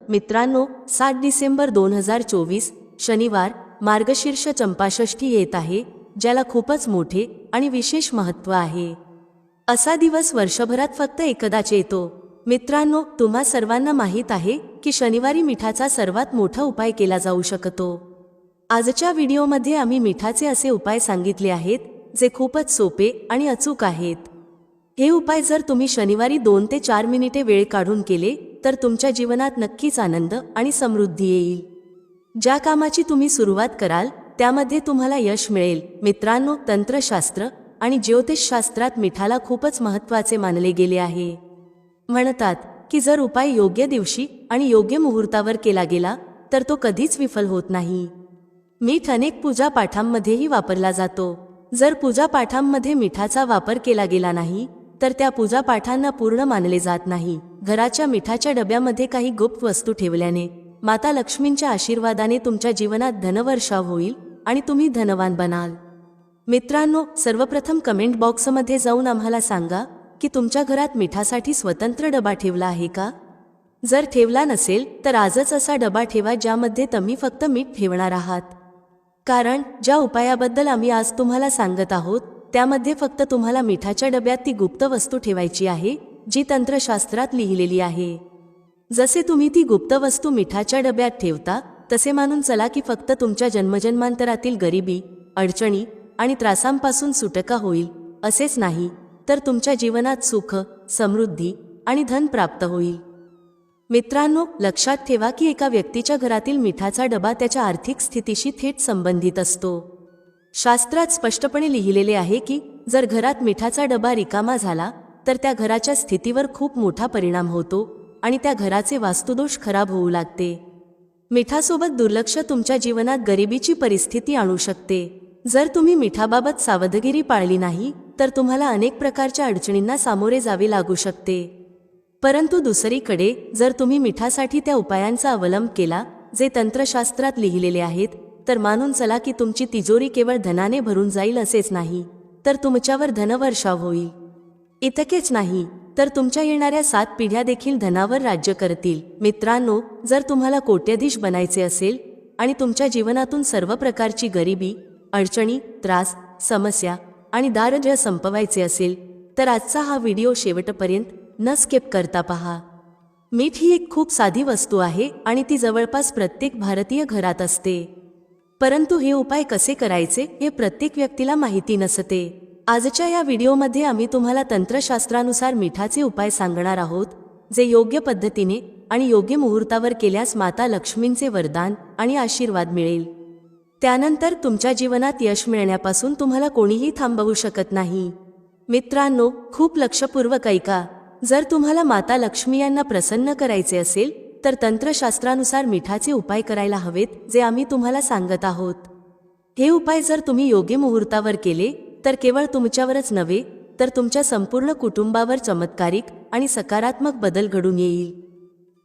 मित्रांनो, 7 डिसेंबर 2024 शनिवार, मार्गशीर्ष चंपाषष्ठी येत आहे, ज्याला खूपच मोठे आणि विशेष महत्त्व आहे. असा दिवस वर्षभरात फक्त एकदाच येतो. मित्रांनो, तुम्हा सर्वांना माहीत आहे की शनिवारी मिठाचा सर्वात मोठा उपाय केला जाऊ शकतो. आजच्या व्हिडिओमध्ये आम्ही मिठाचे असे उपाय सांगितले आहेत जे खूपच सोपे आणि अचूक आहेत. हे उपाय जर तुम्ही शनिवारी 2 ते 4 मिनिटे वेळ काढून केले तर तुमच्या जीवनात नक्कीच आनंद आणि समृद्धी येईल. ज्या कामाची तुम्ही सुरुवात कराल त्यामध्ये तुम्हाला यश मिळेल. मित्रांनो, तंत्रशास्त्र आणि ज्योतिषशास्त्रात मिठाला खूपच महत्त्वाचे मानले गेले आहे. म्हणतात की जर उपाय योग्य दिवशी आणि योग्य मुहूर्तावर केला गेला तर तो कधीच विफल होत नाही. मीठ अनेक पूजा पाठांमध्येही वापरला जातो. जर पूजा पाठांमध्ये मिठाचा वापर केला गेला नाही तर त्या पूजा पाठांना पूर्ण मानले जात नाही. घराच्या मिठाच्या डब्यामध्ये काही गुप्त वस्तू ठेवल्याने माता लक्ष्मींच्या आशीर्वादाने तुमच्या जीवनात धनवर्षाव होईल आणि तुम्ही धनवान बनाल. मित्रांनो, सर्वप्रथम कमेंट बॉक्समध्ये जाऊन आम्हाला सांगा की तुमच्या घरात मिठासाठी स्वतंत्र डबा ठेवला आहे का? जर ठेवला नसेल तर आजच असा डबा ठेवा ज्यामध्ये तुम्ही फक्त मीठ ठेवणार आहात. कारण ज्या उपायाबद्दल आम्ही आज तुम्हाला सांगत आहोत त्यामध्ये फक्त तुम्हाला मिठाच्या डब्यात ती गुप्त वस्तू ठेवायची आहे जी तंत्रशास्त्रात लिहिलेली आहे. जसे तुम्ही ती गुप्त वस्तू मिठाच्या डब्यात ठेवता तसे मानून चला की फक्त तुमच्या जन्मजन्मांतरातील गरिबी, अडचणी आणि त्रासांपासून सुटका होईल. असेच नाही तर तुमच्या जीवनात सुख, समृद्धी आणि धन प्राप्त होईल. मित्रांनो, लक्षात ठेवा की एका व्यक्तीच्या घरातील मिठाचा डबा त्याच्या आर्थिक स्थितीशी थेट संबंधित असतो. शास्त्रात स्पष्टपणे लिहिलेले आहे की जर घरात मिठाचा डबा रिकामा झाला तर त्या घराच्या स्थितीवर खूप मोठा परिणाम होतो आणि त्या घराचे वास्तुदोष खराब होऊ लागते. मिठासोबत दुर्लक्ष तुमच्या जीवनात गरिबीची परिस्थिती आणू शकते. जर तुम्ही मिठाबाबत सावधगिरी पाळली नाही तर तुम्हाला अनेक प्रकारच्या अडचणींना सामोरे जावे लागू शकते. परंतु दुसरीकडे जर तुम्ही मिठासाठी त्या उपायांचा अवलंब केला जे तंत्रशास्त्रात लिहिलेले आहेत तर मानून चला की तुमची तिजोरी केवळ धनाने भरून जाईल. असेच नाही तर तुमच्यावर धनवर्षाव होईल. इतकेच नाही तर तुमच्या येणाऱ्या 7 पिढ्या देखील धनावर राज्य करतील. मित्रांनो, जर तुम्हाला कोट्याधीश बनायचे असेल आणि तुमच्या जीवनातून सर्व प्रकारची गरिबी, अडचणी, त्रास, समस्या आणि दारिद्र्य संपवायचे असेल तर आजचा हा व्हिडिओ शेवटपर्यंत न स्किप करता पहा. मीठ ही एक खूप साधी वस्तू आहे आणि ती जवळपास प्रत्येक भारतीय घरात असते. परंतु हे उपाय कसे करायचे हे प्रत्येक व्यक्तीला माहिती नसते. आजच्या या व्हिडिओमध्ये आम्ही तुम्हाला तंत्रशास्त्रानुसार मिठाचे उपाय सांगणार आहोत जे योग्य पद्धतीने आणि योग्य मुहूर्तावर केल्यास माता लक्ष्मींचे वरदान आणि आशीर्वाद मिळेल. त्यानंतर तुमच्या जीवनात यश मिळण्यापासून तुम्हाला कोणीही थांबवू शकत नाही. मित्रांनो, खूप लक्षपूर्वक ऐका. जर तुम्हाला माता लक्ष्मी यांना प्रसन्न करायचे असेल तर तंत्रशास्त्रानुसार मिठाचे उपाय करायला हवेत जे आम्ही तुम्हाला सांगत आहोत. हे उपाय जर तुम्ही योग्य मुहूर्तावर केले तर केवळ तुमच्यावरच नव्हे तर तुमच्या संपूर्ण कुटुंबावर चमत्कारिक आणि सकारात्मक बदल घडून येईल.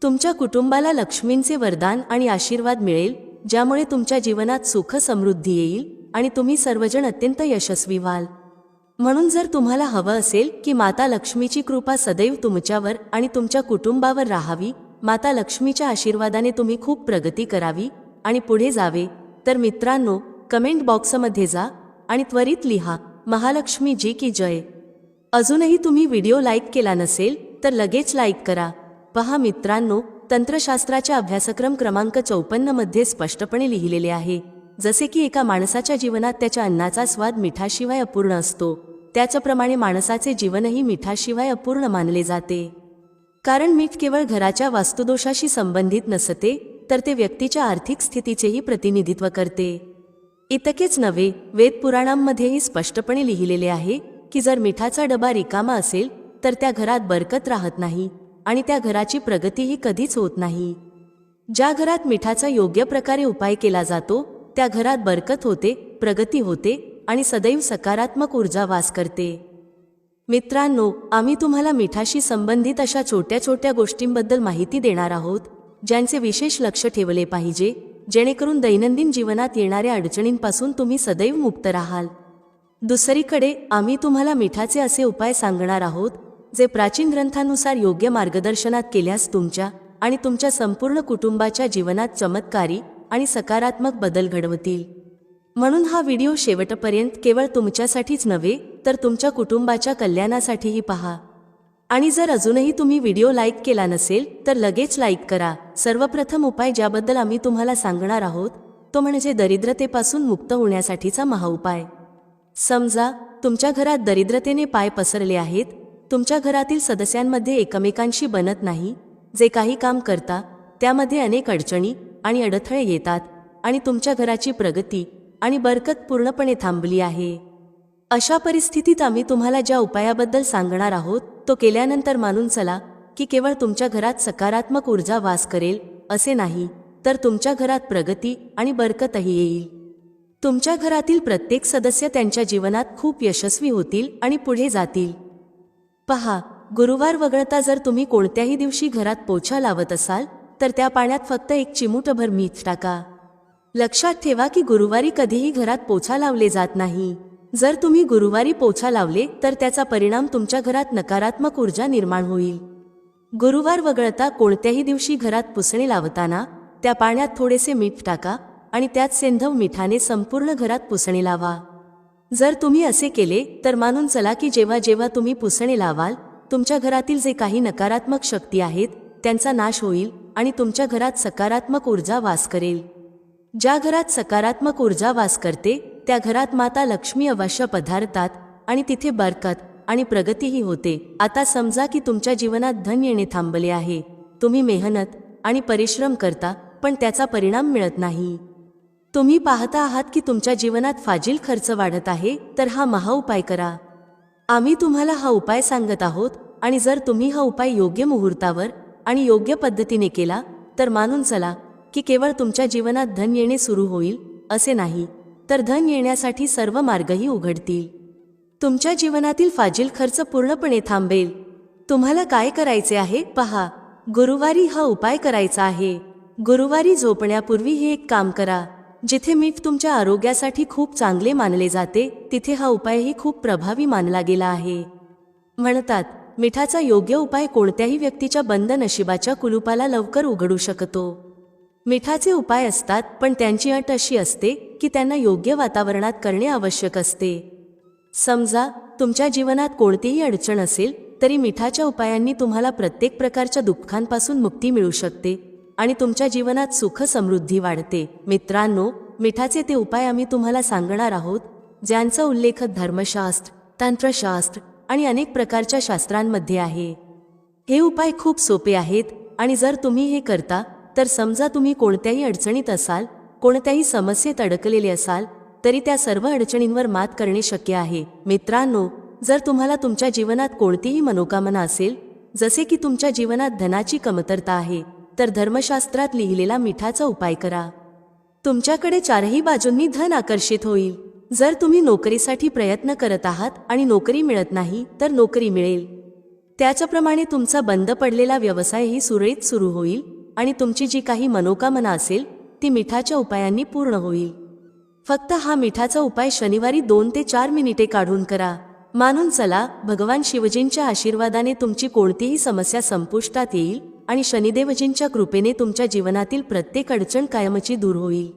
तुमच्या कुटुंबाला लक्ष्मींचे वरदान आणि आशीर्वाद मिळेल ज्यामुळे तुमच्या जीवनात सुख, समृद्धी येईल आणि तुम्ही सर्वजण अत्यंत यशस्वी व्हाल. म्हणून जर तुम्हाला हवं असेल की माता लक्ष्मीची कृपा सदैव तुमच्यावर आणि तुमच्या कुटुंबावर राहावी, माता लक्ष्मीच्या आशीर्वादाने तुम्ही खूप प्रगती करावी आणि पुढे जावे, तर मित्रांनो, कमेंट बॉक्समध्ये जा आणि त्वरित लिहा, महालक्ष्मी जी की जय. अजूनही तुम्ही व्हिडिओ लाईक केला नसेल तर लगेच लाईक करा. पहा मित्रांनो, तंत्रशास्त्राच्या अभ्यासक्रम क्रमांक 54 मध्ये स्पष्टपणे लिहिलेले आहे, जसे की एका माणसाच्या जीवनात त्याच्या अन्नाचा स्वाद मिठाशिवाय अपूर्ण असतो, त्याचप्रमाणे माणसाचे जीवनही मिठाशिवाय अपूर्ण मानले जाते. कारण मीठ केवळ घराच्या वास्तुदोषाशी संबंधित नसते तर ते व्यक्तीच्या आर्थिक स्थितीचेही प्रतिनिधित्व करते. इतकेच नव्हे, वेद पुराणांमध्येही स्पष्टपणे लिहिलेले आहे की जर मिठाचा डबा रिकामा असेल तर त्या घरात बरकत राहत नाही आणि त्या घराची प्रगतीही कधीच होत नाही. ज्या घरात मिठाचा योग्य प्रकारे उपाय केला जातो त्या घरात बरकत होते, प्रगती होते आणि सदैव सकारात्मक ऊर्जा वास करते. मित्रांनो, आम्ही तुम्हाला मिठाशी संबंधित अशा छोट्या छोट्या गोष्टींबद्दल माहिती देणार आहोत ज्यांचे विशेष लक्ष ठेवले पाहिजे जेणेकरून दैनंदिन जीवनात येणाऱ्या अडचणींपासून तुम्ही सदैव मुक्त राहाल. दुसरीकडे आम्ही तुम्हाला मिठाचे असे उपाय सांगणार आहोत जे प्राचीन ग्रंथानुसार योग्य मार्गदर्शनात केल्यास तुमच्या आणि तुमच्या संपूर्ण कुटुंबाच्या जीवनात चमत्कारी आणि सकारात्मक बदल घडवतील. म्हणून हा व्हिडिओ शेवटपर्यंत केवळ तुमच्यासाठीच नव्हे तर तुमच्या कुटुंबाच्या कल्याणासाठीही पहा. आणि जर अजूनही तुम्ही व्हिडिओ लाईक केला नसेल तर लगेच लाईक करा. सर्वप्रथम उपाय ज्याबद्दल आम्ही तुम्हाला सांगणार आहोत तो म्हणजे दरिद्रतेपासून मुक्त होण्यासाठीचा महाउपाय. समजा तुमच्या घरात दरिद्रतेने पाय पसरले आहेत. तुमच्या घरातील सदस्यांमध्ये एकमेकांशी बनत नाही. जे काही काम करता त्यामध्ये अनेक अडचणी आणि अडथळे येतात आणि तुमच्या घराची प्रगती आणि बरकत पूर्णपणे थांबली आहे. अशा परिस्थितीत आम्ही तुम्हाला ज्या उपायाबद्दल सांगणार आहोत तो केल्यानंतर मानून चला की केवळ तुमच्या घरात सकारात्मक ऊर्जा वास करेल असे नाही तर तुमच्या घरात प्रगती आणि बरकतही येईल. तुमच्या घरातील प्रत्येक सदस्य त्यांच्या जीवनात खूप यशस्वी होतील आणि पुढे जातील. पहा, गुरुवार वगळता जर तुम्ही कोणत्याही दिवशी घरात पोछा लावत असाल तर त्या पाण्यात फक्त एक चिमूटभर मीठ टाका. लक्षात ठेवा की गुरुवारी कधीही घरात पोछा लावले जात नाही. जर तुम्ही गुरुवारी पोछा लावले तर त्याचा परिणाम तुमच्या घरात नकारात्मक ऊर्जा निर्माण होईल. गुरुवार वगळता कोणत्याही दिवशी घरात पुसणे लावताना त्या पाण्यात थोडेसे मीठ टाका आणि त्यात सेंधव मिठाने संपूर्ण घरात पुसणे लावा. जर तुम्ही असे केले तर मानून चला की जेव्हा जेव्हा तुम्ही पुसणे लावाल तुमच्या घरातील जे काही नकारात्मक शक्ती आहेत त्यांचा नाश होईल आणि तुमच्या घरात सकारात्मक ऊर्जा वास करेल. ज्या घरात सकारात्मक ऊर्जा वास करते त्या घरात माता लक्ष्मी अवश्य पधारतात आणि तिथे बरकत आणि प्रगतीही होते. आता समजा की तुमच्या जीवनात धन येणे थांबले आहे. तुम्ही मेहनत आणि परिश्रम करता पण त्याचा परिणाम मिळत नाही. तुम्ही पाहता आहात की तुमच्या जीवनात फाजील खर्च वाढत आहे तर हा महाउपाय करा. आम्ही तुम्हाला हा उपाय सांगत आहोत आणि जर तुम्ही हा उपाय योग्य मुहूर्तावर आणि योग्य पद्धतीने केला तर मानून चला की केवळ तुमच्या जीवनात धन येणे सुरू होईल असे नाही तर धन येण्यासाठी सर्व मार्गही उघडतील. तुमच्या जीवनातील फाजील खर्च पूर्णपणे थांबेल. तुम्हाला काय करायचे आहे पहा. गुरुवारी हा उपाय करायचा आहे. गुरुवारी झोपण्यापूर्वी हे एक काम करा. जिथे मीठ तुमच्या आरोग्यासाठी खूप चांगले मानले जाते तिथे हा उपायही खूप प्रभावी मानला गेला आहे. म्हणतात मिठाचा योग्य उपाय कोणत्याही व्यक्तीच्या बंद नशिबाच्या कुलुपाला लवकर उघडू शकतो. मिठाचे उपाय असतात पण त्यांची अट अशी असते की त्यांना योग्य वातावरणात करणे आवश्यक असते. समजा तुमच्या जीवनात कोणतीही अडचण असेल तरी मिठाच्या उपायांनी तुम्हाला प्रत्येक प्रकारच्या दुःखांपासून मुक्ती मिळू शकते आणि तुमच्या जीवनात सुख समृद्धी वाढते. मित्रांनो, मिठाचे ते उपाय आम्ही तुम्हाला सांगणार आहोत ज्यांचा उल्लेख धर्मशास्त्र, तंत्रशास्त्र आणि अनेक प्रकारच्या शास्त्रांमध्ये आहे. हे उपाय खूप सोपे आहेत आणि जर तुम्ही हे करता तर समजा तुम्ही कोणत्याही अडचणीत असाल, कोणत्याही समस्येत अडकलेले असाल तरी त्या सर्व अडचणींवर मात करणे शक्य आहे. मित्रांनो, जर तुम्हाला तुमच्या जीवनात कोणतीही मनोकामना असेल, जसे की तुमच्या जीवनात धनाची कमतरता आहे, तर धर्मशास्त्रात लिहिलेला मिठाचा उपाय करा. तुमच्याकडे चारही बाजूंनी धन आकर्षित होईल. जर तुम्ही नोकरीसाठी प्रयत्न करत आहात आणि नोकरी मिळत नाही तर नोकरी मिळेल. त्याचप्रमाणे तुमचा बंद पडलेला व्यवसायही सुरळीत सुरू होईल आणि तुमची जी काही मनोकामना असेल ती मिठाच्या उपायांनी पूर्ण होईल. फक्त हा मिठाचा उपाय शनिवारी 2 ते 4 मिनिटे काढून करा. मानून चला, भगवान शिवजींच्या आशीर्वादाने तुमची कोणतीही समस्या संपुष्टात येईल आणि शनिदेवजींच्या कृपेने तुमच्या जीवनातील प्रत्येक अडचण कायमची दूर होईल.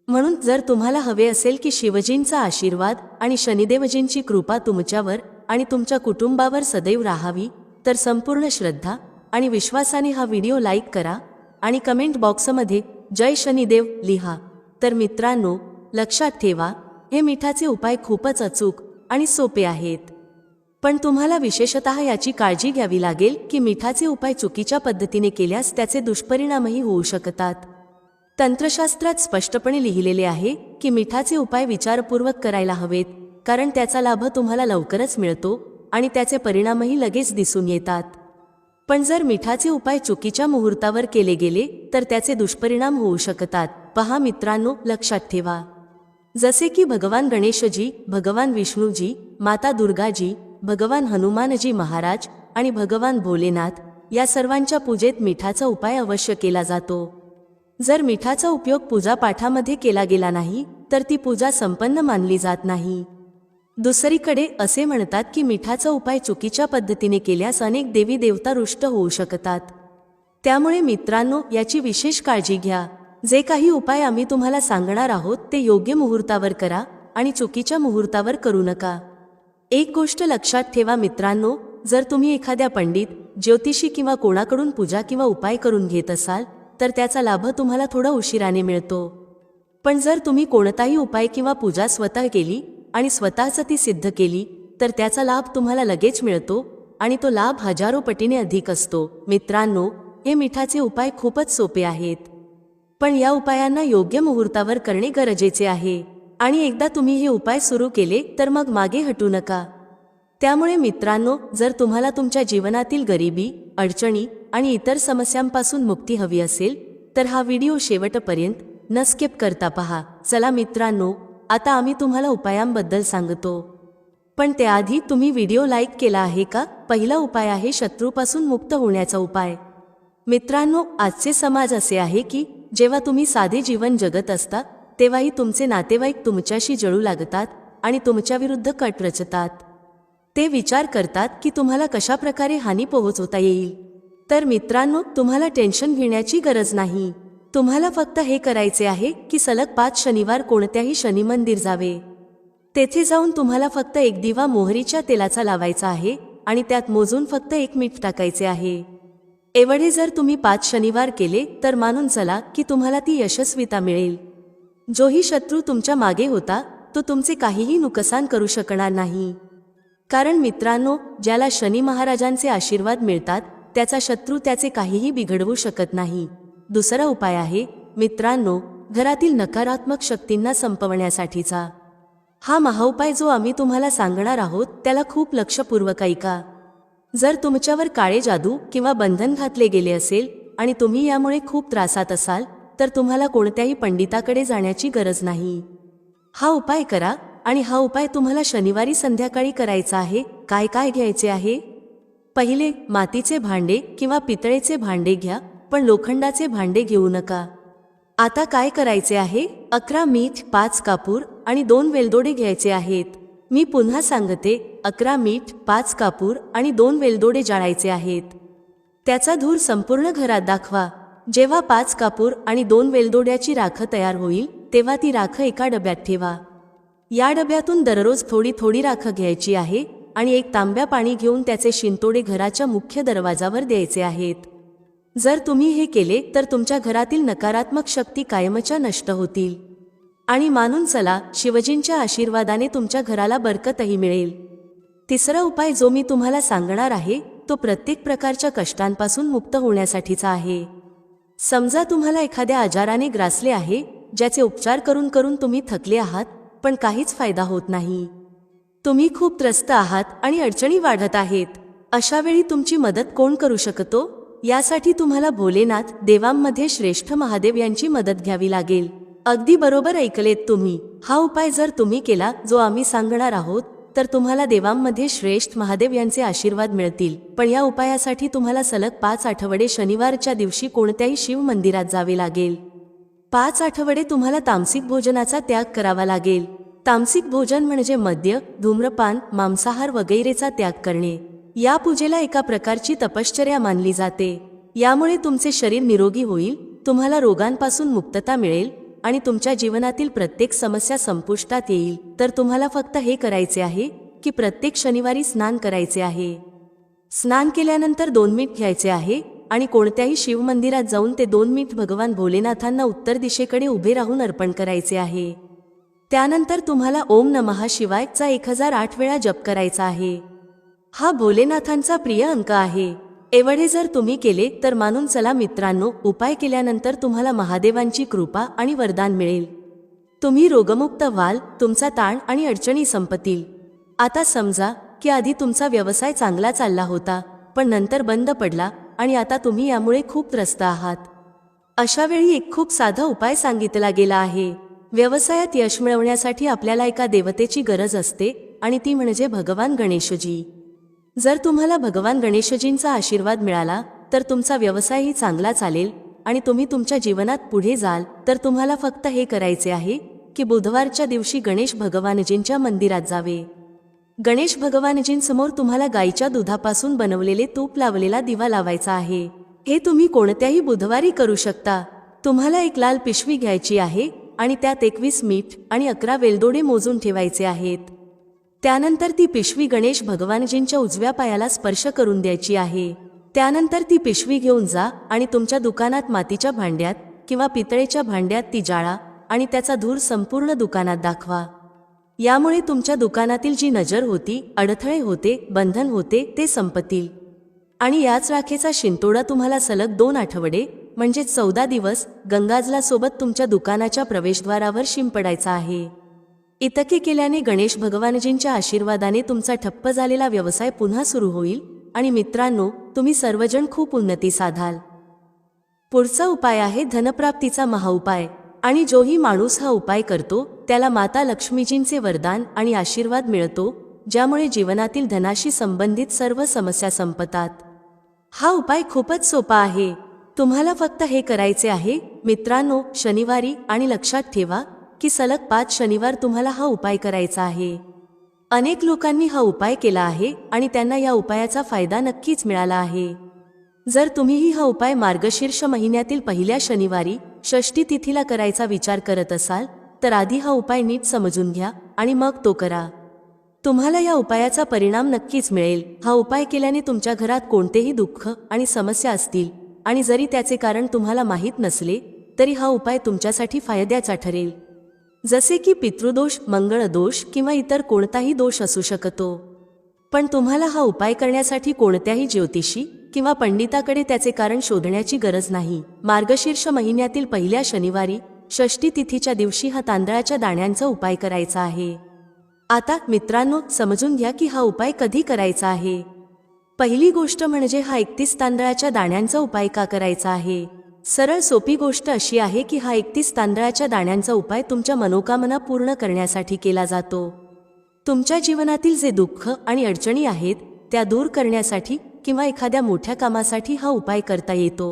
म्हणून जर तुम्हाला हवे असेल की शिवजींचा आशीर्वाद आणि शनिदेवजींची कृपा तुमच्यावर आणि तुमच्या कुटुंबावर सदैव राहावी तर संपूर्ण श्रद्धा आणि विश्वासाने हा व्हिडिओ लाईक करा आणि कमेंट बॉक्समध्ये जय शनिदेव लिहा. तर मित्रांनो, लक्षात ठेवा, हे मिठाचे उपाय खूपच अचूक आणि सोपे आहेत. पण तुम्हाला विशेषतः याची काळजी घ्यावी लागेल की मिठाचे उपाय चुकीच्या पद्धतीने केल्यास त्याचे दुष्परिणामही होऊ शकतात. तंत्रशास्त्रात स्पष्टपणे लिहिलेले आहे की मिठाचे उपाय विचारपूर्वक करायला हवेत, कारण त्याचा लाभ तुम्हाला लवकरच मिळतो आणि त्याचे परिणामही लगेच दिसून येतात. पण जर मिठाचे उपाय चुकीच्या मुहूर्तावर केले गेले तर त्याचे दुष्परिणाम होऊ शकतात. पहा मित्रांनो, लक्षात ठेवा, जसे की भगवान गणेशजी, भगवान विष्णूजी, माता दुर्गाजी, भगवान हनुमानजी महाराज आणि भगवान भोलेनाथ या सर्वांच्या पूजेत मिठाचा उपाय अवश्य केला जातो. जर मिठाचा उपयोग पूजापाठामध्ये केला गेला नाही तर ती पूजा संपन्न मानली जात नाही. दुसरीकडे असे म्हणतात की मिठाचा उपाय चुकीच्या पद्धतीने केल्यास अनेक देवी देवता रुष्ट होऊ शकतात. त्यामुळे मित्रांनो, याची विशेष काळजी घ्या. जे काही उपाय आम्ही तुम्हाला सांगणार आहोत ते योग्य मुहूर्तावर करा आणि चुकीच्या मुहूर्तावर करू नका. एक गोष्ट लक्षात ठेवा मित्रांनो, जर तुम्ही एखाद्या पंडित, ज्योतिषी किंवा कोणाकडून पूजा किंवा उपाय करून घेत असाल तर त्याचा लाभ तुम्हाला थोडा उशिराने मिळतो. पण जर तुम्ही कोणताही उपाय किंवा पूजा स्वतः केली आणि स्वतःच ती सिद्ध केली तर त्याचा लाभ तुम्हाला लगेच मिळतो आणि तो लाभ हजारो पटीने अधिक असतो. मित्रांनो, हे मिठाचे उपाय खूपच सोपे आहेत, पण या उपायांना योग्य मुहूर्तावर करणे गरजेचे आहे. आणि एकदा तुम्ही हे उपाय सुरू केले तर मग मागे हटू नका. त्यामुळे मित्रांनो, जर तुम्हाला तुमच्या जीवनातील गरिबी, अडचणी आणि इतर समस्यांपासून मुक्ती हवी असेल तर हा व्हिडिओ शेवटपर्यंत न स्किप करता पहा. चला मित्रांनो, आता आम्ही तुम्हाला उपायांबद्दल सांगतो. पण त्याआधी तुम्ही व्हिडिओ लाईक केला आहे का? पहिला उपाय आहे शत्रूपासून मुक्त होण्याचा उपाय. मित्रांनो, आजचे समाज असे आहे की जेव्हा तुम्ही साधे जीवन जगत असता तेव्हाही तुमचे नातेवाईक तुमच्याशी जळू लागतात आणि तुमच्याविरुद्ध कट रचतात. ते विचार करतात की तुम्हाला कशा प्रकारे हानी पोहोचवता येईल. तर मित्रांनो, तुम्हाला टेन्शन घेण्याची गरज नाही. तुम्हाला फक्त हे करायचे आहे की सलग 5 शनिवार कोणत्याही शनी मंदिर जावे. तेथे जाऊन तुम्हाला फक्त एक दिवा मोहरीच्या तेलाचा लावायचा आहे आणि त्यात मोजून फक्त 1 मीठ टाकायचे आहे. एवढे जर तुम्ही 5 शनिवार केले तर मानून चला की तुम्हाला ती यशस्वीता मिळेल. जोही शत्रू तुमच्या मागे होता तो तुमचे काहीही नुकसान करू शकणार नाही. कारण मित्रांनो, ज्याला शनी महाराजांचे आशीर्वाद मिळतात त्याचा शत्रू त्याचे काहीही बिघडवू शकत नाही. दुसरा उपाय आहे मित्रांनो, घरातील नकारात्मक शक्तींना संपवण्यासाठीचा. हा महाउपाय जो आम्ही तुम्हाला सांगणार आहोत त्याला खूप लक्षपूर्वक ऐका. जर तुमच्यावर काळे जादू किंवा बंधन घातले गेले असेल आणि तुम्ही यामुळे खूप त्रासात असाल तर तुम्हाला कोणत्याही पंडिताकडे जाण्याची गरज नाही. हा उपाय करा आणि हा उपाय तुम्हाला शनिवारी संध्याकाळी करायचा आहे. काय काय घ्यायचे आहे? पहिले, मातीचे भांडे किंवा पितळेचे भांडे घ्या, पण लोखंडाचे भांडे घेऊ नका. आता काय करायचे आहे? 11 मीठ, 5 कापूर आणि 2 वेलदोडे घ्यायचे आहेत. मी पुन्हा सांगते, 11 मीठ, 5 कापूर आणि 2 वेलदोडे जाळायचे आहेत. त्याचा धूर संपूर्ण घरात दाखवा. जेव्हा 5 कापूर आणि 2 वेलदोड्याची राख तयार होईल तेव्हा ती राख एका डब्यात ठेवा. या डब्यातून दररोज थोडी थोडी राख घ्यायची आहे आणि 1 तांब्या पाणी घेऊन त्याचे शिंतोडे घराच्या मुख्य दरवाजावर द्यायचे आहेत. जर तुम्ही हे केले तर तुमच्या घरातील नकारात्मक शक्ती कायमच्या नष्ट होतील. आणि मानून चला, शिवजींच्या आशीर्वादाने तुमच्या घराला बरकतही मिळेल. तिसरा उपाय जो मी तुम्हाला सांगणार आहे तो प्रत्येक प्रकारच्या कष्टांपासून मुक्त होण्यासाठीचा आहे. समजा तुम्हाला एखाद्या आजाराने ग्रासले आहे, ज्याचे उपचार करून करून तुम्ही थकले आहात पण काहीच फायदा होत नाही. तुम्ही खूप त्रस्त आहात आणि अडचणी वाढत आहेत. अशा वेळी तुमची मदत कोण करू शकतो? यासाठी तुम्हाला भोलेनाथ देवांमध्ये श्रेष्ठ महादेव यांची मदत घ्यावी लागेल. अगदी बरोबर ऐकलेत तुम्ही. हा उपाय जर तुम्ही केला जो आम्ही सांगणार आहोत तर तुम्हाला देवांमध्ये श्रेष्ठ महादेव यांचे आशीर्वाद मिळतील. पण या उपायासाठी तुम्हाला सलग 5 आठवडे शनिवारच्या दिवशी कोणत्याही शिव मंदिरात जावे लागेल. 5 आठवडे तुम्हाला तामसिक भोजनाचा त्याग करावा लागेल. तामसिक भोजन म्हणजे मद्य, धूम्रपान, मांसाहार वगैरेचा त्याग करणे. या पूजेला एका प्रकारची तपश्चर्या मानली जाते. यामुळे तुमचे शरीर निरोगी होईल, तुम्हाला रोगांपासून मुक्तता मिळेल आणि तुमच्या जीवनातील प्रत्येक समस्या संपुष्टात येईल. तर तुम्हाला फक्त हे करायचे आहे की प्रत्येक शनिवारी स्नान करायचे आहे. स्नान केल्यानंतर 2 मीठ घ्यायचे आहे आणि कोणत्याही शिव मंदिरात जाऊन ते 2 मीठ भगवान भोलेनाथांना उत्तर दिशेकडे उभे राहून अर्पण करायचे आहे. त्यानंतर तुम्हाला ओम नमः शिवायचा 1008 वेळा जप करायचा आहे. हा भोलेनाथांचा प्रिय अंक आहे. एवढे जर तुम्ही केले तर मानून चला मित्रांनो, उपाय केल्यानंतर तुम्हाला महादेवांची कृपा आणि वरदान मिळेल. तुम्ही रोगमुक्त व्हाल, तुमचा ताण आणि अडचणी संपतील. आता समजा की आधी तुमचा व्यवसाय चांगला चालला होता पण नंतर बंद पडला आणि आता तुम्ही यामुळे खूप त्रस्त आहात. अशा वेळी एक खूप साधा उपाय सांगितला गेला आहे. व्यवसायात यश मिळवण्यासाठी आपल्याला एका देवतेची गरज असते आणि ती म्हणजे भगवान गणेशजी. जर तुम्हाला भगवान गणेशजींचा आशीर्वाद मिळाला तर तुमचा व्यवसायही चांगला चालेल आणि तुम्ही तुमच्या जीवनात पुढे जाल. तर तुम्हाला फक्त हे करायचे आहे की बुधवारच्या दिवशी गणेश भगवानजींच्या मंदिरात जावे. गणेश भगवानजींसमोर तुम्हाला गाईच्या दुधापासून बनवलेले तूप लावलेला दिवा लावायचा आहे. हे तुम्ही कोणत्याही बुधवारी करू शकता. तुम्हाला एक लाल पिशवी घ्यायची आहे आणि त्यात 21 मीठ आणि 11 वेलदोडे मोजून ठेवायचे आहेत. त्यानंतर ती पिशवी गणेश भगवानजींच्या उजव्या पायाला स्पर्श करून द्यायची आहे. त्यानंतर ती पिशवी घेऊन जा आणि तुमच्या दुकानात मातीच्या भांड्यात किंवा पितळेच्या भांड्यात ती जाळा आणि त्याचा धूर संपूर्ण दुकानात दाखवा. यामुळे तुमच्या दुकानातील जी नजर होती, अडथळे होते, बंधन होते ते संपतील. आणि याच राखेचा शिंतोडा तुम्हाला सलग 2 आठवडे म्हणजे 14 दिवस गंगाजला सोबत तुमच्या दुकानाच्या प्रवेशद्वारावर शिंपडायचा आहे. इतके केल्याने गणेश भगवानजींच्या आशीर्वादाने तुमचा ठप्प झालेला व्यवसाय पुन्हा सुरू होईल आणि मित्रांनो, तुम्ही सर्वजण खूप उन्नती साधाल. पुढचा उपाय आहे धनप्राप्तीचा महाउपाय. आणि जोही माणूस हा उपाय करतो त्याला माता लक्ष्मीजींचे वरदान आणि आशीर्वाद मिळतो, ज्यामुळे जीवनातील धनाशी संबंधित सर्व समस्या संपतात. हा उपाय खूपच सोपा आहे. तुम्हाला फक्त हे करायचे आहे मित्रांनो, शनिवारी, आणि लक्षात ठेवा की सलग 5 शनिवार तुम्हाला हा उपाय करायचा आहे. अनेक लोकांनी हा उपाय केला आहे आणि त्यांना या उपायाचा फायदा नक्कीच मिळाला आहे. जर तुम्हीही हा उपाय मार्गशीर्ष महिन्यातील पहिल्या शनिवारी षष्ठी तिथीला करायचा विचार करत असाल तर आधी हा उपाय नीट समजून घ्या आणि मग तो करा. तुम्हाला या उपायाचा परिणाम नक्कीच मिळेल. हा उपाय केल्याने तुमच्या घरात कोणतेही दुःख आणि समस्या असतील आणि जरी त्याचे कारण तुम्हाला माहीत नसले तरी हा उपाय तुमच्यासाठी फायद्याचा ठरेल. जसे की पितृदोष, मंगळदोष किंवा इतर कोणताही दोष असू शकतो. पण तुम्हाला हा उपाय करण्यासाठी कोणत्याही ज्योतिषी किंवा पंडिताकडे त्याचे कारण शोधण्याची गरज नाही. मार्गशीर्ष महिन्यातील पहिल्या शनिवारी षष्ठी तिथीच्या दिवशी हा तांदळाच्या दाण्यांचा उपाय करायचा आहे. आता मित्रांनो, समजून घ्या की हा उपाय कधी करायचा आहे. पहिली गोष्ट म्हणजे हा 31 तांदळाच्या दाण्यांचा उपाय का करायचा आहे. सरळ सोपी गोष्ट अशी आहे की हा 31 तांदळाच्या दाण्यांचा उपाय तुमच्या मनोकामना पूर्ण करण्यासाठी केला जातो. तुमच्या जीवनातील जे दुःख आणि अडचणी आहेत त्या दूर करण्यासाठी किंवा एखाद्या मोठ्या कामासाठी हा उपाय करता येतो.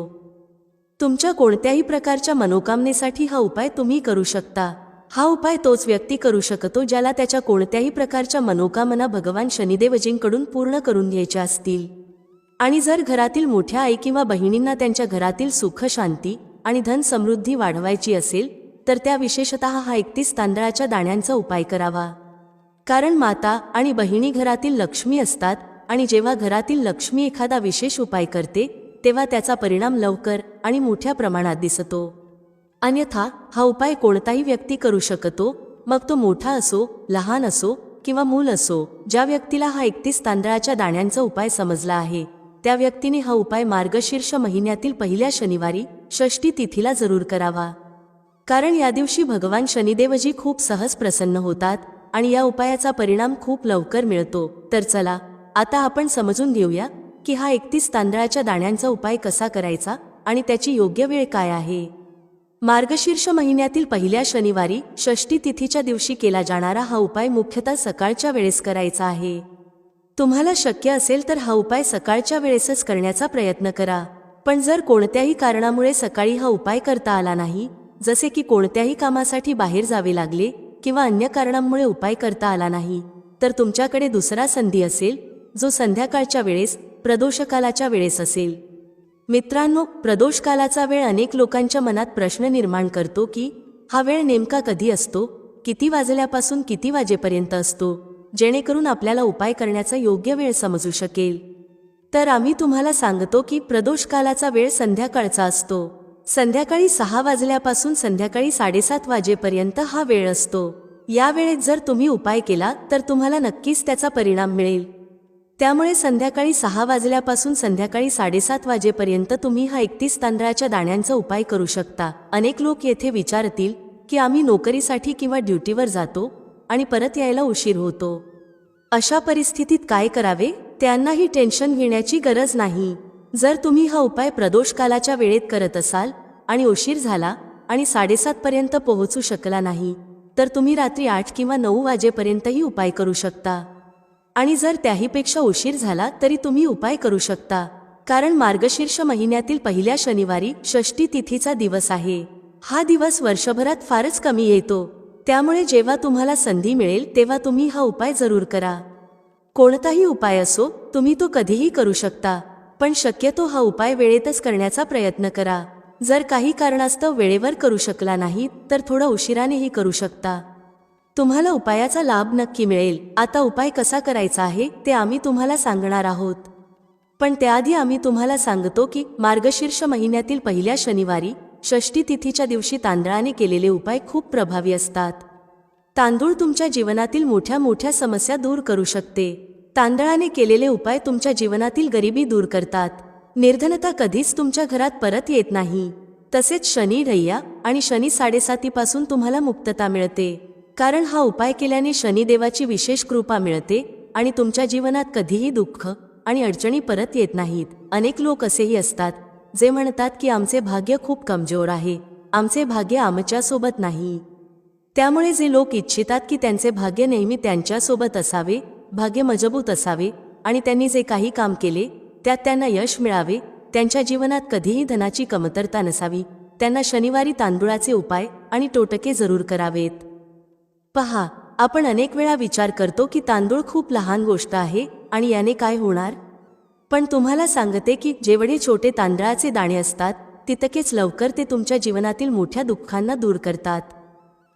तुमच्या कोणत्याही प्रकारच्या मनोकामनेसाठी हा उपाय तुम्ही करू शकता. हा उपाय तोच व्यक्ती करू शकतो ज्याला त्याच्या कोणत्याही प्रकारच्या मनोकामना भगवान शनिदेवजींकडून पूर्ण करून घ्यायच्या असतील. आणि जर घरातील मोठ्या आई किंवा बहिणींना त्यांच्या घरातील सुख, शांती आणि धन समृद्धी वाढवायची असेल तर त्या विशेषतः हा 31 तांदळाच्या दाण्यांचा उपाय करावा. कारण माता आणि बहिणी घरातील लक्ष्मी असतात आणि जेव्हा घरातील लक्ष्मी एखादा विशेष उपाय करते तेव्हा त्याचा परिणाम लवकर आणि मोठ्या प्रमाणात दिसतो. अन्यथा हा उपाय कोणताही व्यक्ती करू शकतो, मग तो मोठा असो, लहान असो किंवा मूल असो. ज्या व्यक्तीला हा 31 तांदळाच्या दाण्यांचा उपाय समजला आहे त्या व्यक्तीने हा उपाय मार्गशीर्ष महिन्यातील पहिल्या शनिवारी षष्ठी तिथीला जरूर करावा. कारण या दिवशी भगवान शनिदेवजी खूप सहज प्रसन्न होतात आणि या उपायाचा परिणाम खूप लवकर मिळतो. तर चला आता आपण समजून घेऊया की हा 31 तांदळाच्या दाण्यांचा उपाय कसा करायचा आणि त्याची योग्य वेळ काय आहे. मार्गशीर्ष महिन्यातील पहिल्या शनिवारी षष्ठी तिथीच्या दिवशी केला जाणारा हा उपाय मुख्यतः सकाळच्या वेळेस करायचा आहे. तुम्हाला शक्य असेल तर हा उपाय सकाळच्या वेळेसच करण्याचा प्रयत्न करा. पण जर कोणत्याही कारणामुळे सकाळी हा उपाय करता आला नाही, जसे की कोणत्याही कामासाठी बाहेर जावे लागले किंवा अन्य कारणांमुळे उपाय करता आला नाही, तर तुमच्याकडे दुसरा संधी असेल जो संध्याकाळच्या वेळेस प्रदोषकालाच्या वेळेस असेल. मित्रांनो, प्रदोषकालाचा वेळ अनेक लोकांच्या मनात प्रश्न निर्माण करतो की हा वेळ नेमका कधी असतो, किती वाजल्यापासून किती वाजेपर्यंत असतो, जेणेकरून आपल्याला उपाय करण्याचा योग्य वेळ समजू शकेल. तर आम्ही तुम्हाला सांगतो की प्रदोषकालाचा वेळ संध्याकाळचा असतो. संध्याकाळी 6 वाजल्यापासून संध्याकाळी 7:30 वाजेपर्यंत हा वेळ असतो. या वेळेत जर तुम्ही उपाय केला तर तुम्हाला नक्कीच त्याचा परिणाम मिळेल. त्यामुळे संध्याकाळी 6 वाजल्यापासून संध्याकाळी 7:30 वाजेपर्यंत तुम्ही हा 31 तांदळाच्या दाण्यांचा उपाय करू शकता. अनेक लोक येथे विचारतील की आम्ही नोकरीसाठी किंवा ड्युटीवर जातो आणि परत यायला उशीर होतो. अशा परिस्थितीत काय करावे? त्यांनाही टेन्शन घेण्याची गरज नाही. जर तुम्ही हा उपाय प्रदोषकालाच्या वेळेत करत असाल आणि उशीर झाला आणि 7:30 पर्यंत पोहोचू शकला नाही तर तुम्ही रात्री 8 किंवा 9 वाजेपर्यंतही उपाय करू शकता. आणि जर त्याहीपेक्षा उशीर झाला तरी तुम्ही उपाय करू शकता. कारण मार्गशीर्ष महिन्यातील पहिल्या शनिवारी षष्ठी तिथीचा दिवस आहे. हा दिवस वर्षभरात फारच कमी येतो. त्यामुळे जेव्हा तुम्हाला संधी मिळेल तेव्हा तुम्ही हा उपाय जरूर करा. कोणताही उपाय असो, तुम्ही तो कधीही करू शकता. पण शक्यतो हा उपाय वेळेतच करण्याचा प्रयत्न करा. जर काही कारणास्तव वेळेवर करू शकला नाही तर थोडं उशिरानेही करू शकता. तुम्हाला उपायाचा लाभ नक्की मिळेल. आता उपाय कसा करायचा आहे ते आम्ही तुम्हाला सांगणार आहोत. पण त्याआधी आम्ही तुम्हाला सांगतो की मार्गशीर्ष महिन्यातील पहिल्या शनिवारी षष्ठी तिथीच्या दिवशी तांदळाने केलेले उपाय खूप प्रभावी असतात. तांदूळ तुमच्या जीवनातील मोठ्या मोठ्या समस्या दूर करू शकते. तांदळाने केलेले उपाय तुमच्या जीवनातील गरिबी दूर करतात. निर्धनता कधीच तुमच्या घरात परत येत नाही. तसेच शनी ढय्या आणि शनी 7.5 पासून तुम्हाला मुक्तता मिळते. कारण हा उपाय केल्याने शनिदेवाची विशेष कृपा मिळते आणि तुमच्या जीवनात कधीही दुःख आणि अडचणी परत येत नाहीत. अनेक लोक असेही असतात जे म्हणतात की आमचे भाग्य खूप कमजोर आहे, आमचे भाग्य आमच्यासोबत नाही. त्यामुळे जे लोक इच्छितात की त्यांचे भाग्य नेहमी त्यांच्यासोबत असावे, भाग्य मजबूत असावे आणि त्यांनी जे काही काम केले त्यात त्यांना यश मिळावे, त्यांच्या जीवनात कधीही धनाची कमतरता नसावी, त्यांना शनिवारी तांदूळाचे उपाय आणि टोटके जरूर करावेत. पहा, आपण अनेक वेळा विचार करतो की तांदूळ खूप लहान गोष्ट आहे आणि याने काय होणार. पण तुम्हाला सांगते की जेवढे छोटे तांदळाचे दाणे असतात तितकेच लवकर ते तुमच्या जीवनातील मोठ्या दुःखांना दूर करतात.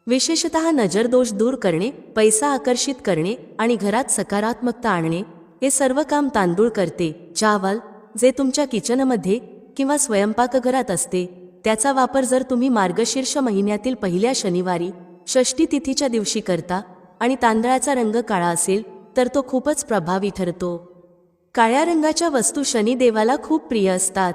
विशेषतः नजरदोष दूर करणे, पैसा आकर्षित करणे आणि घरात सकारात्मकता आणणे हे सर्व काम तांदूळ करते. चावल जे तुमच्या किचनमध्ये किंवा स्वयंपाकघरात असते त्याचा वापर जर तुम्ही मार्गशीर्ष महिन्यातील पहिल्या शनिवारी षष्ठी तिथीच्या दिवशी करता आणि तांदळाचा रंग काळा असेल तर तो खूपच प्रभावी ठरतो. काळ्या रंगाच्या वस्तू शनिदेवाला खूप प्रिय असतात.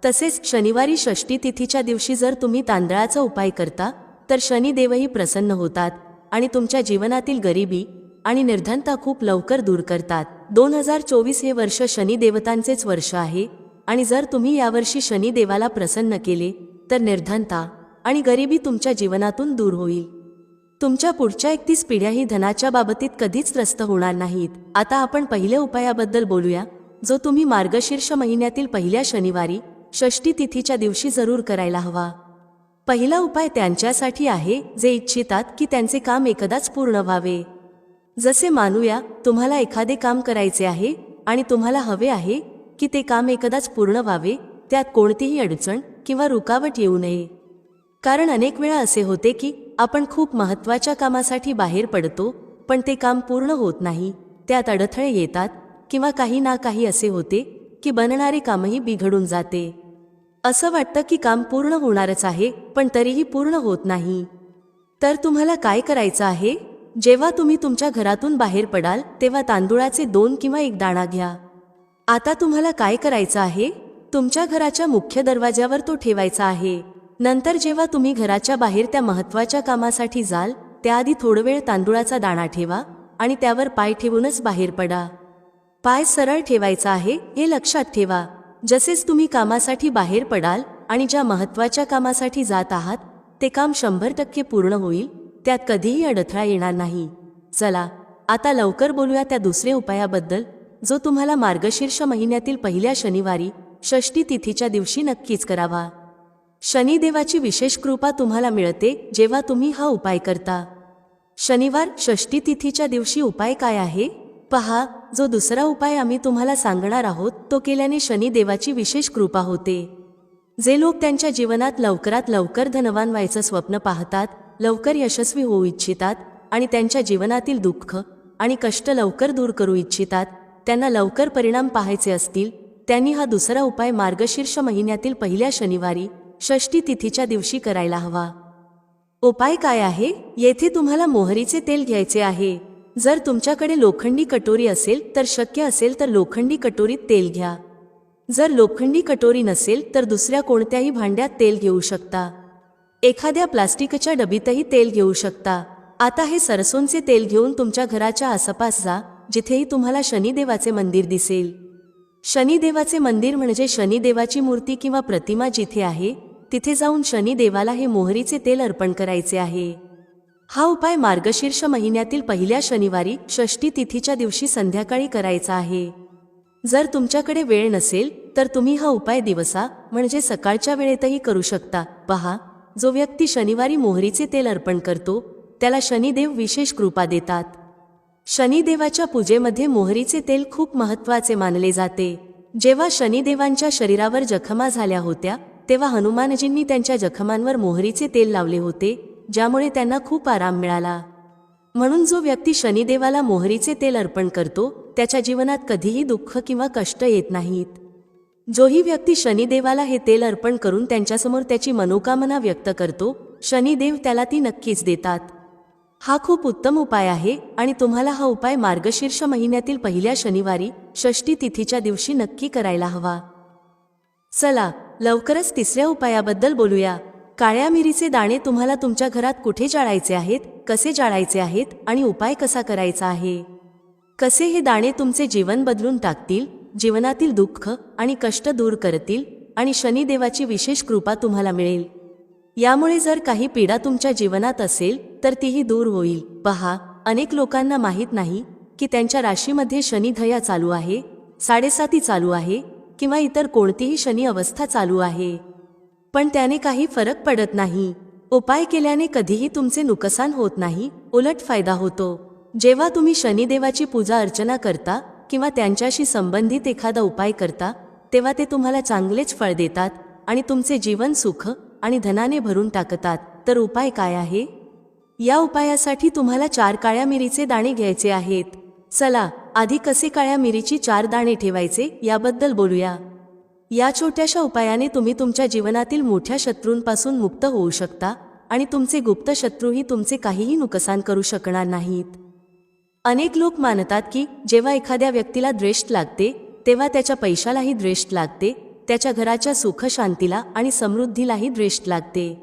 तसेच शनिवारी षष्ठी तिथीच्या दिवशी जर तुम्ही तांदळाचा उपाय करता तर शनिदेवही प्रसन्न होतात आणि तुमच्या जीवनातील गरिबी आणि निर्धनता खूप लवकर दूर करतात. 2024 हे वर्ष शनिदेवतांचेच वर्ष आहे आणि जर तुम्ही यावर्षी शनिदेवाला प्रसन्न केले तर निर्धनता आणि गरिबी तुमच्या जीवनातून दूर होईल. तुमच्या पुढच्या 31 पिढ्याही धनाच्या बाबतीत कधीच त्रस्त होणार नाहीत. आता आपण पहिल्या उपायाबद्दल बोलूया जो तुम्ही मार्गशीर्ष महिन्यातील पहिल्या शनिवारी षष्ठी तिथीच्या दिवशी जरूर करायला हवा. पहिला उपाय त्यांच्यासाठी आहे जे इच्छितात की त्यांचे काम एकदाच पूर्ण व्हावे. जसे मानूया तुम्हाला एखादे काम करायचे आहे आणि तुम्हाला हवे आहे की ते काम एकदाच पूर्ण व्हावे, त्यात कोणतीही अडचण किंवा रुकावट येऊ नये. कारण अनेक वेळा असे होते की आपण खूप महत्त्वाच्या कामासाठी बाहेर पडतो पण ते काम पूर्ण होत नाही, त्यात अडथळे येतात किंवा काही ना काही असे होते की बनणारे कामही बिघडून जाते. असं वाटतं की काम पूर्ण होणारच आहे पण तरीही पूर्ण होत नाही. तर तुम्हाला काय करायचं आहे, जेव्हा तुम्ही तुमच्या घरातून बाहेर पडाल तेव्हा तांदूळाचे 2 किंवा 1 दाणा घ्या. आता तुम्हाला काय करायचं आहे, तुमच्या घराच्या मुख्य दरवाज्यावर तो ठेवायचा आहे. नंतर जेव्हा तुम्ही घराच्या बाहेर त्या महत्त्वाच्या कामासाठी जाल त्याआधी थोडा वेळ तांदूळाचा दाणा ठेवा आणि त्यावर पाय ठेवूनच बाहेर पडा. पाय सरळ ठेवायचा आहे हे लक्षात ठेवा. जसेच तुम्ही कामासाठी बाहेर पडाल आणि ज्या महत्त्वाच्या कामासाठी जात आहात ते काम 100% पूर्ण होईल, त्यात कधीही अडथळा येणार नाही. चला आता लवकर बोलूया त्या दुसऱ्या उपायाबद्दल जो तुम्हाला मार्गशीर्ष महिन्यातील पहिल्या शनिवारी षष्ठी तिथीच्या दिवशी नक्कीच करावा. शनिदेवाची विशेष कृपा तुम्हाला मिळते जेव्हा तुम्ही हा उपाय करता. शनिवार षष्ठी तिथीच्या दिवशी उपाय काय आहे पहा. जो दुसरा उपाय आम्ही तुम्हाला सांगणार आहोत तो केल्याने शनिदेवाची विशेष कृपा होते. जे लोक त्यांच्या जीवनात लवकरात लवकर धनवान व्हायचं स्वप्न पाहतात, लवकर यशस्वी होऊ इच्छितात आणि त्यांच्या जीवनातील दुःख आणि कष्ट लवकर दूर करू इच्छितात, त्यांना लवकर परिणाम पाहायचे असतील त्यांनी हा दुसरा उपाय मार्गशीर्ष महिन्यातील पहिल्या शनिवारी षष्ठी तिथीच्या दिवशी करायला हवा. उपाय काय आहे, येथे तुम्हाला मोहरीचे तेल घ्यायचे आहे. जर तुमच्याकडे लोखंडी कटोरी असेल तर शक्य असेल तर लोखंडी कटोरीत तेल घ्या. जर लोखंडी कटोरी नसेल तर दुसऱ्या कोणत्याही भांड्यात तेल घेऊ शकता. एखाद्या प्लास्टिकच्या डबीतही तेल घेऊ शकता. आता हे सरसोंचे तेल घेऊन तुमच्या घराच्या आसपास जा जिथेही तुम्हाला शनिदेवाचे मंदिर दिसेल. शनिदेवाचे मंदिर म्हणजे शनिदेवाची मूर्ती किंवा प्रतिमा जिथे आहे तिथे जाऊन शनिदेवाला हे मोहरीचे तेल अर्पण करायचे आहे. हा उपाय मार्गशीर्ष महिन्यातील पहिल्या शनिवारी षष्ठी तिथीच्या दिवशी संध्याकाळी करायचा आहे. जर तुमच्याकडे वेळ नसेल तर तुम्ही हा उपाय दिवसा म्हणजे सकाळच्या वेळेतही करू शकता. पहा, जो व्यक्ती शनिवारी मोहरीचे तेल अर्पण करतो त्याला शनिदेव विशेष कृपा देतात. शनिदेवाच्या पूजेमध्ये मोहरीचे तेल खूप महत्त्वाचे मानले जाते. जेव्हा शनिदेवांच्या शरीरावर जखमा झाल्या होत्या तेव्हा हनुमानजींनी त्यांच्या जखमांवर मोहरीचे तेल लावले होते, ज्यामुळे त्यांना खूप आराम मिळाला. म्हणून जो व्यक्ती शनिदेवाला मोहरीचे तेल अर्पण करतो त्याच्या जीवनात कधीही दुःख किंवा कष्ट येत नाहीत. जोही व्यक्ती शनिदेवाला हे तेल अर्पण करून त्यांच्यासमोर त्याची मनोकामना व्यक्त करतो, शनिदेव त्याला ती नक्कीच देतात. हा खूप उत्तम उपाय आहे आणि तुम्हाला हा उपाय मार्गशीर्ष महिन्यातील पहिल्या शनिवारी षष्ठी तिथीच्या दिवशी नक्की करायला हवा. चला लवकरच तिसऱ्या उपायाबद्दल बोलूया. काळ्या मिरीचे दाणे तुम्हाला तुमच्या घरात कुठे जाळायचे आहेत, कसे जाळायचे आहेत आणि उपाय कसा करायचा आहे. कसे हे दाणे तुमचे जीवन बदलून टाकतील, जीवनातील दुःख आणि कष्ट दूर करतील आणि शनिदेवाची विशेष कृपा तुम्हाला मिळेल. यामुळे जर काही पीडा तुमच्या जीवनात असेल तर तीही दूर होईल. पहा, अनेक लोकांना माहीत नाही की त्यांच्या राशीमध्ये शनिधया चालू आहे, 7.5 चालू आहे किंवा इतर कोणतीही शनी अवस्था चालू आहे, पण त्याने काही फरक पडत नाही. उपाय केल्याने कधीही तुमचे नुकसान होत नाही, उलट फायदा होतो. जेव्हा तुम्ही शनिदेवाची पूजा अर्चना करता किंवा त्यांच्याशी संबंधित एखादा उपाय करता तेव्हा ते तुम्हाला चांगलेच फळ देतात आणि तुमचे जीवन सुख आणि धनाने भरून टाकतात. तर उपाय काय आहे? या उपायासाठी तुम्हाला 4 काळ्या मिरीचे दाणे घ्यायचे आहेत. चला आधी कसे काळ्या मिरीची 4 दाणे ठेवायचे याबद्दल बोलूया. या छोट्याशा उपायाने तुम्ही तुमच्या जीवनातील मोठ्या शत्रूंपासून मुक्त होऊ शकता आणि तुमचे गुप्त शत्रूही तुमचे काहीही नुकसान करू शकणार नाहीत. अनेक लोक मानतात की जेव्हा एखाद्या व्यक्तीला दृष्ट लागते तेव्हा त्याच्या पैशालाही दृष्ट लागते, त्याच्या घराच्या सुख शांतीला आणि समृद्धीलाही दृष्ट लागते.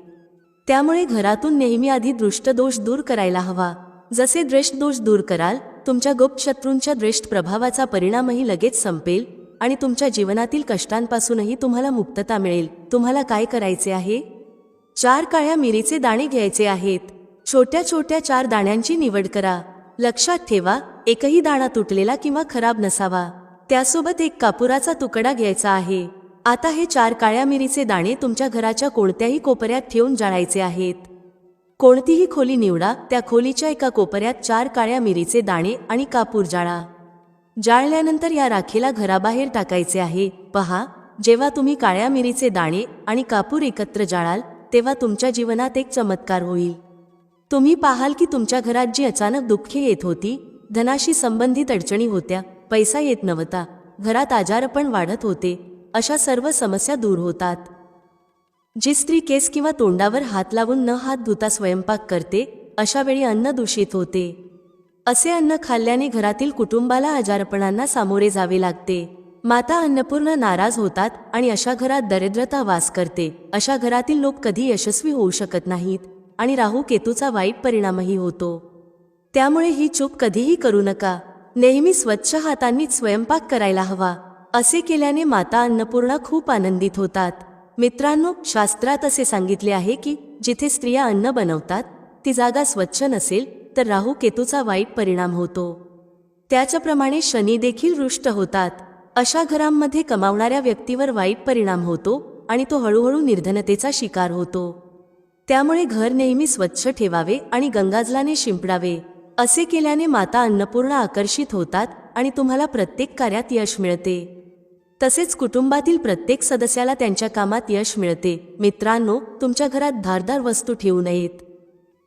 त्यामुळे घरातून नेहमी आधी दृष्टदोष दूर करायला हवा. जसे दृष्टदोष दूर कराल, तुमच्या गुप्त शत्रूंच्या दृष्ट प्रभावाचा परिणामही लगेच संपेल आणि तुमच्या जीवनातील कष्टांपासूनही तुम्हाला मुक्तता मिळेल. तुम्हाला काय करायचे आहे? 4 काळ्या मिरीचे दाणे घ्यायचे आहेत. छोट्या छोट्या 4 दाण्यांची निवड करा. लक्षात ठेवा, एकही दाणा तुटलेला किंवा खराब नसावा. त्यासोबत एक कापुराचा तुकडा घ्यायचा आहे. आता हे 4 काळ्या मिरीचे दाणे तुमच्या घराच्या कोणत्याही कोपऱ्यात ठेवून जाळायचे आहेत. कोणतीही खोली निवडा, त्या खोलीच्या एका कोपऱ्यात 4 काळ्या मिरीचे दाणे आणि कापूर जाळा. जाळल्यानंतर या राखेला घराबाहेर टाकायचे आहे. पहा, जेव्हा तुम्ही काळ्या मिरीचे दाणे आणि कापूर एकत्र जाळाल तेव्हा तुमच्या जीवनात एक चमत्कार होईल. तुम्ही पाहाल की तुमच्या घरात जी अचानक दुःखे येत होती, धनाशी संबंधित अडचणी होत्या, पैसा येत नव्हता, घरात आजारपण वाढत होते, अशा सर्व समस्या दूर होतात. जी स्त्री केस किंवा तोंडावर हात लावून न हात धुता स्वयंपाक करते, अशा वेळी अन्न दूषित होते. असे अन्न खाल्ल्याने घरातील कुटुंबाला आजारपणांना सामोरे जावे लागते. माता अन्नपूर्णा नाराज होतात आणि अशा घरात दरिद्रता वास करते. अशा घरातील लोक कधी यशस्वी होऊ शकत नाहीत आणि राहू केतूचा वाईट परिणामही होतो. त्यामुळे ही चूक कधीही करू नका. नेहमी स्वच्छ हातांनीच स्वयंपाक करायला हवा. असे केल्याने माता अन्नपूर्णा खूप आनंदित होतात. मित्रांनो, शास्त्रात असे सांगितले आहे की जिथे स्त्रिया अन्न बनवतात ती जागा स्वच्छ नसेल तर राहू केतूचा वाईट परिणाम होतो. त्याचप्रमाणे शनी देखील रुष्ट होतात. अशा घरांमध्ये कमावणाऱ्या व्यक्तीवर वाईट परिणाम होतो आणि तो हळूहळू निर्धनतेचा शिकार होतो. त्यामुळे घर नेहमी स्वच्छ ठेवावे आणि गंगाजलाने शिंपडावे. असे केल्याने माता अन्नपूर्णा आकर्षित होतात आणि तुम्हाला प्रत्येक कार्यात यश मिळते. तसेच कुटुंबातील प्रत्येक सदस्याला त्यांच्या कामात यश मिळते. मित्रांनो, तुमच्या घरात धारदार वस्तू ठेवू नयेत.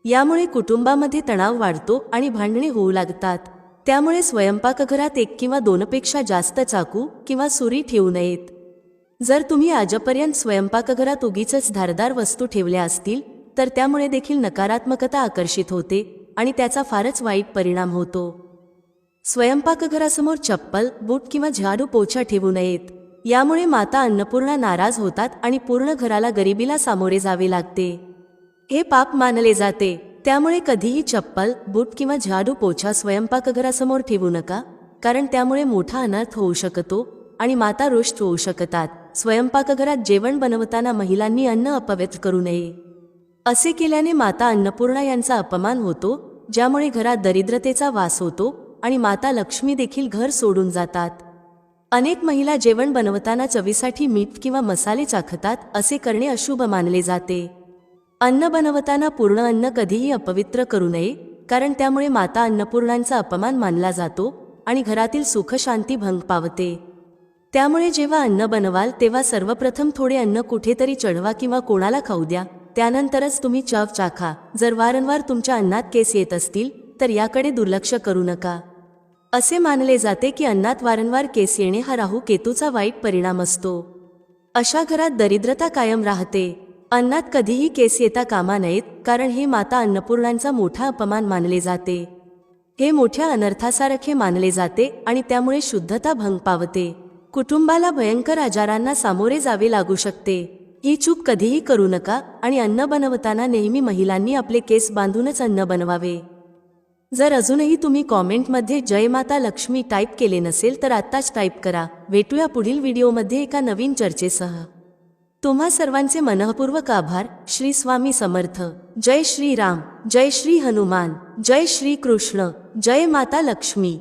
यामुळे कुटुंबामध्ये तणाव वाढतो आणि भांडणे होऊ लागतात. त्यामुळे स्वयंपाकघरात 1 किंवा 2 पेक्षा जास्त चाकू किंवा सुरी ठेवू नयेत. जर तुम्ही आजपर्यंत स्वयंपाकघरात उगीचच धारदार वस्तू ठेवल्या असतील तर त्यामुळे देखील नकारात्मकता आकर्षित होते आणि त्याचा फारच वाईट परिणाम होतो. स्वयंपाकघरासमोर चप्पल, बूट किंवा झाडू पोछा ठेवू नयेत. यामुळे माता अन्नपूर्णा नाराज होतात आणि पूर्ण घराला गरिबीला सामोरे जावे लागते. हे पाप मानले जाते. त्यामुळे कधीही चप्पल, बूट किंवा झाडू पोछा स्वयंपाकघरासमोर ठेवू नका, कारण त्यामुळे मोठा अनर्थ होऊ शकतो आणि माता रुष्ट होऊ शकतात. स्वयंपाकघरात जेवण बनवताना महिलांनी अन्न अपवित्र करू नये. असे केल्याने माता अन्नपूर्णा यांचा अपमान होतो, ज्यामुळे घरात दरिद्रतेचा वास होतो आणि माता लक्ष्मी देखील घर सोडून जातात. अनेक महिला जेवण बनवताना चवीसाठी मीठ किंवा मसाले चाखतात. असे करणे अशुभ मानले जाते. अन्न बनवताना पूर्ण अन्न कधीही अपवित्र करू नये, कारण त्यामुळे माता अन्नपूर्णांचा अपमान मानला जातो आणि घरातील सुख शांती भंग पावते. त्यामुळे जेव्हा अन्न बनवाल तेव्हा सर्वप्रथम थोडे अन्न कुठेतरी चढवा किंवा कोणाला खाऊ द्या, त्यानंतरच तुम्ही चव चाखा. जर वारंवार तुमच्या अन्नात केस येत असतील तर याकडे दुर्लक्ष करू नका. असे मानले जाते की अन्नात वारंवार केस येणे हा राहू केतूचा वाईट परिणाम असतो. अशा घरात दरिद्रता कायम राहते. अन्नात कधीही केस येता कामा नयेत, कारण हे माता अन्नपूर्णांचा मोठा अपमान मानले जाते. हे मोठ्या अनर्थासारखे मानले जाते आणि त्यामुळे शुद्धता भंग पावते. कुटुंबाला भयंकर आजारांना सामोरे जावे लागू शकते. ही चूक कधीही करू नका आणि अन्न बनवताना नेहमी महिलांनी आपले केस बांधूनच अन्न बनवावे. जर अजूनही तुम्ही कॉमेंटमध्ये जय माता लक्ष्मी टाईप केले नसेल तर आत्ताच टाईप करा. भेटूया पुढील व्हिडिओमध्ये एका नवीन चर्चेसह. तुम्हा सर्वांचे मनःपूर्वक आभार. श्री स्वामी समर्थ. जय श्री राम, जय श्री हनुमान, जय श्री कृष्ण, जय माता लक्ष्मी.